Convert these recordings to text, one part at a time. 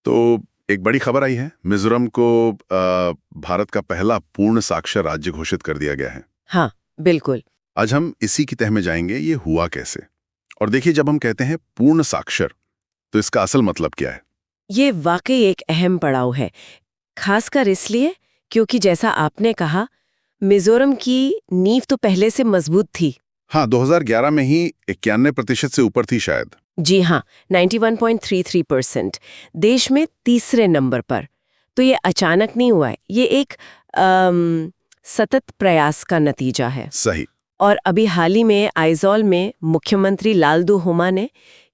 तो एक बड़ी खबर आई है, मिजोरम को भारत का पहला पूर्ण साक्षर राज्य घोषित कर दिया गया है। हाँ, बिल्कुल। आज हम इसी की तह में जाएंगे, ये हुआ कैसे। और देखिए, जब हम कहते हैं पूर्ण साक्षर, तो इसका असल मतलब क्या है। ये वाकई एक अहम पड़ाव है, खासकर इसलिए क्योंकि जैसा आपने कहा, मिजोरम की नींव तो पहले से मजबूत थी। हाँ, 2011 में ही 91% से ऊपर थी शायद। जी हाँ, 91.33%, देश में तीसरे नंबर पर। तो ये अचानक नहीं हुआ है, ये एक सतत प्रयास का नतीजा है। सही। और अभी हाल ही में आइजॉल में मुख्यमंत्री लालदू हुमा ने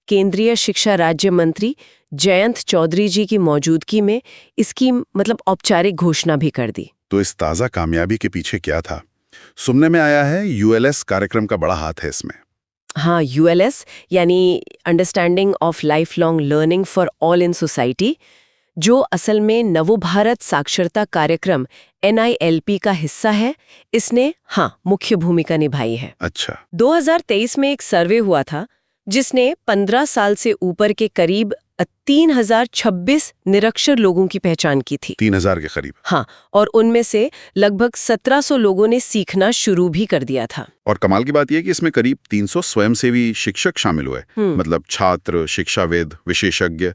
केंद्रीय शिक्षा राज्य मंत्री जयंत चौधरी जी की मौजूदगी में इसकी औपचारिक घोषणा भी कर दी। तो इस ताज़ा कामयाबी के पीछे क्या था? सुनने में आया है यूएलएस कार्यक्रम का बड़ा हाथ है इसमें। हाँ, यूएलएस यानी understanding of life long learning for all in society, जो असल में नवोभारत साक्षरता कार्यक्रम NILP का हिस्सा है, इसने मुख्य भूमिका निभाई है। अच्छा। 2023 में एक सर्वे हुआ था जिसने 15 साल से ऊपर के करीब 3026 निरक्षर लोगों की पहचान की थी। 3000 के करीब। हाँ, और उनमें से लगभग 1700 लोगों ने सीखना शुरू भी कर दिया था। और कमाल की बात यह है कि इसमें करीब 300 स्वयंसेवी शिक्षक शामिल हुए, मतलब छात्र, शिक्षाविद, विशेषज्ञ।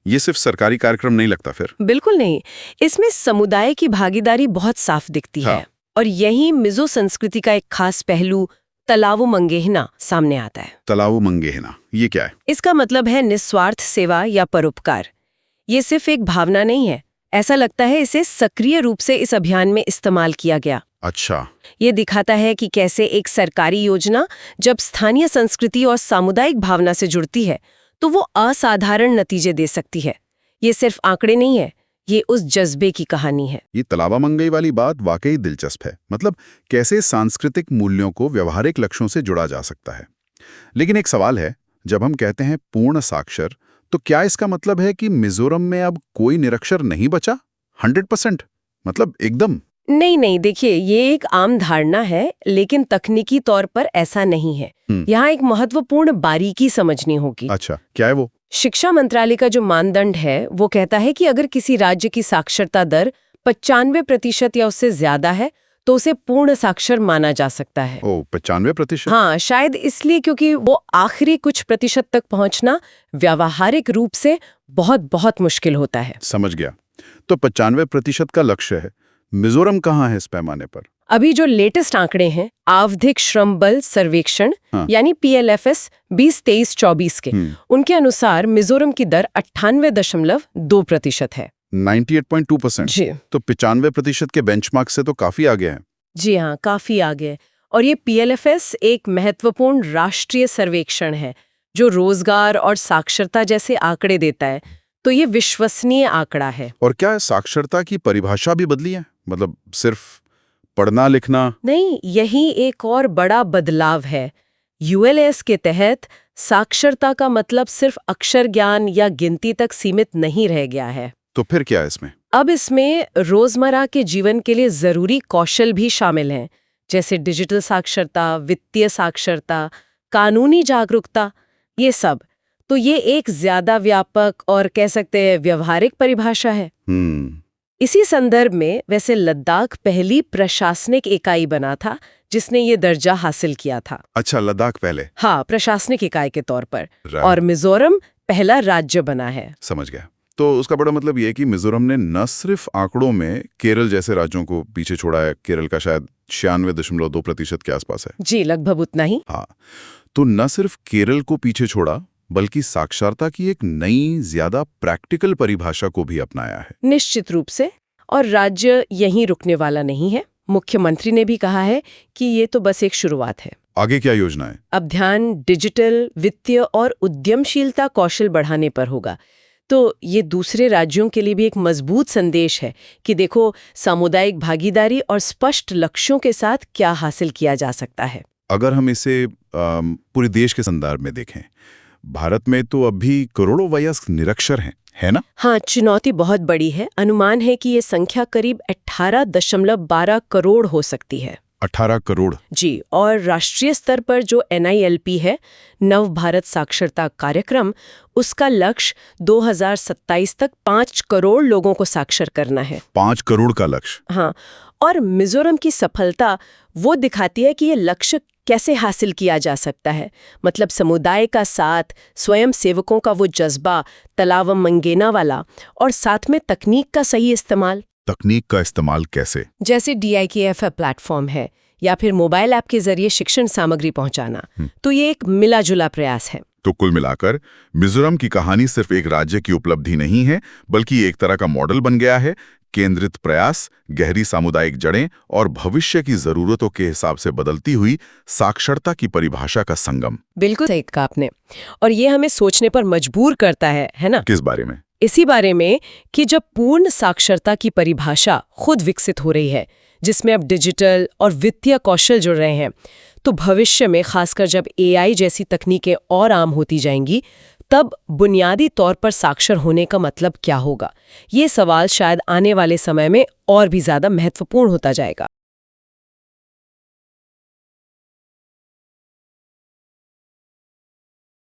ये सिर्फ सरकारी कार्यक्रम नहीं लगता फिर। बिल्कुल नहीं, इसमें समुदाय की भागीदारी बहुत साफ दिखती है। और यही मिजो संस्कृति का एक खास पहलू तलावु मंगेहना सामने आता है। तलावु मंगेहना, ये क्या है? इसका मतलब है निस्वार्थ सेवा या परोपकार। ये सिर्फ एक भावना नहीं है, ऐसा लगता है इसे सक्रिय रूप से इस अभियान में इस्तेमाल किया गया। अच्छा। ये दिखाता है कि कैसे एक सरकारी योजना जब स्थानीय संस्कृति और सामुदायिक भावना से जुड़ती है तो वो असाधारण नतीजे दे सकती है। ये सिर्फ आंकड़े नहीं है, ये उस जज्बे की कहानी है। ये तलावा मंगई वाली बात वाकई दिलचस्प है। मतलब कैसे सांस्कृतिक मूल्यों को व्यवहारिक लक्ष्यों से जुड़ा जा सकता है। लेकिन एक सवाल है, जब हम कहते हैं पूर्ण साक्षर, तो क्या इसका मतलब है कि मिजोरम में अब कोई निरक्षर नहीं बचा? 100%? मतलब एकदम? नहीं, देखिए, ये एक आम धारणा है, लेकिन तकनीकी तौर पर ऐसा नहीं है। यहाँ एक महत्वपूर्ण बारीकी समझनी होगी। अच्छा, क्या है वो? शिक्षा मंत्रालय का जो मानदंड है वो कहता है कि अगर किसी राज्य की साक्षरता दर 95% या उससे ज्यादा है तो उसे पूर्ण साक्षर माना जा सकता है। 95%? हाँ, शायद इसलिए क्योंकि वो आखिरी कुछ प्रतिशत तक पहुंचना व्यावहारिक रूप से बहुत बहुत मुश्किल होता है। समझ गया। तो 95% का लक्ष्य है। मिजोरम कहाँ है इस पैमाने पर? अभी जो लेटेस्ट आंकड़े हैं आवधिक श्रम बल सर्वेक्षण यानी PLFS 2023-24 के, उनके अनुसार मिजोरम की दर 98.2% है। 98.2%? जी। तो 95% के बेंचमार्क से तो काफी आगे है। जी हाँ, काफी आगे। और ये PLFS एक महत्वपूर्ण राष्ट्रीय सर्वेक्षण है जो रोजगार और साक्षरता जैसे आंकड़े देता है, तो ये विश्वसनीय आंकड़ा है। और क्या साक्षरता की परिभाषा भी बदली है? मतलब सिर्फ पढ़ना लिखना? नहीं, यही एक और बड़ा बदलाव है। ULS के तहत साक्षरता का मतलब सिर्फ अक्षर ज्ञान या गिनती तक सीमित नहीं रह गया है। तो फिर क्या है इसमें? अब इसमें रोजमर्रा के जीवन के लिए जरूरी कौशल भी शामिल हैं, जैसे डिजिटल साक्षरता, वित्तीय साक्षरता, कानूनी जागरूकता, ये सब। तो ये एक ज्यादा व्यापक और कह सकते हैं व्यवहारिक परिभाषा है। इसी संदर्भ में वैसे लद्दाख पहली प्रशासनिक इकाई बना था जिसने ये दर्जा हासिल किया था। अच्छा, लद्दाख पहले? हाँ, प्रशासनिक इकाई के तौर पर। और मिजोरम पहला राज्य बना है। समझ गया। तो उसका बड़ा मतलब ये है कि मिजोरम ने न सिर्फ आंकड़ों में केरल जैसे राज्यों को पीछे छोड़ा है, केरल का शायद 96.2% के आसपास है। जी, लगभग उतना ही। हाँ, तो न सिर्फ केरल को पीछे छोड़ा बल्कि साक्षरता की एक नई, ज्यादा प्रैक्टिकल परिभाषा को भी अपनाया है। निश्चित रूप से। और राज्य यहीं रुकने वाला नहीं है। मुख्यमंत्री ने भी कहा है कि ये तो बस एक शुरुआत है। आगे क्या योजना है? अब ध्यान डिजिटल, वित्तीय और उद्यमशीलता कौशल बढ़ाने पर होगा। तो ये दूसरे राज्यों के लिए भी एक मजबूत संदेश है कि देखो, सामुदायिक भागीदारी और स्पष्ट लक्ष्यों के साथ क्या हासिल किया जा सकता है। अगर हम इसे पूरे देश के संदर्भ में देखें, भारत में तो अभी करोड़ों वयस्क निरक्षर हैं, है ना? हाँ, चुनौती बहुत बड़ी है। अनुमान है कि ये संख्या करीब 18.12 करोड़ हो सकती है। 18 करोड़। जी, और राष्ट्रीय स्तर पर जो NILP है, नव भारत साक्षरता कार्यक्रम, उसका लक्ष्य 2027 तक 5 करोड़ लोगों को साक्षर करना है। 5 करोड़ का लक्ष्य। हाँ, और मिजोरम की सफलता वो दिखाती है कि ये लक्ष्य कैसे हासिल किया जा सकता है। मतलब समुदाय का साथ, स्वयं सेवकों का वो जज्बा, तलावम मंगेना वाला, और साथ में तकनीक का सही इस्तेमाल। तकनीक का इस्तेमाल कैसे? जैसे DIKF प्लेटफॉर्म है या फिर मोबाइल ऐप के जरिए शिक्षण सामग्री पहुंचाना। तो ये एक मिला जुला प्रयास है। तो कुल मिलाकर मिजोरम की कहानी सिर्फ एक राज्य की उपलब्धि नहीं है, बल्कि एक तरह का मॉडल बन गया है। केंद्रित प्रयास, गहरी सामुदायिक जड़ें और भविष्य की जरूरतों के हिसाब से बदलती हुई साक्षरता की परिभाषा का संगम। बिल्कुल सही कहा आपने। और ये हमें सोचने पर मजबूर करता है ना? किस बारे में? इसी बारे में कि जब पूर्ण साक्षरता की परिभाषा खुद विकसित हो रही है, जिसमें अब डिजिटल और वित्तीय कौशल जुड़ रहे हैं, तो भविष्य में खासकर जब AI जैसी तकनीकें और आम होती जाएंगी, तब बुनियादी तौर पर साक्षर होने का मतलब क्या होगा? ये सवाल शायद आने वाले समय में और भी ज्यादा महत्वपूर्ण होता जाएगा।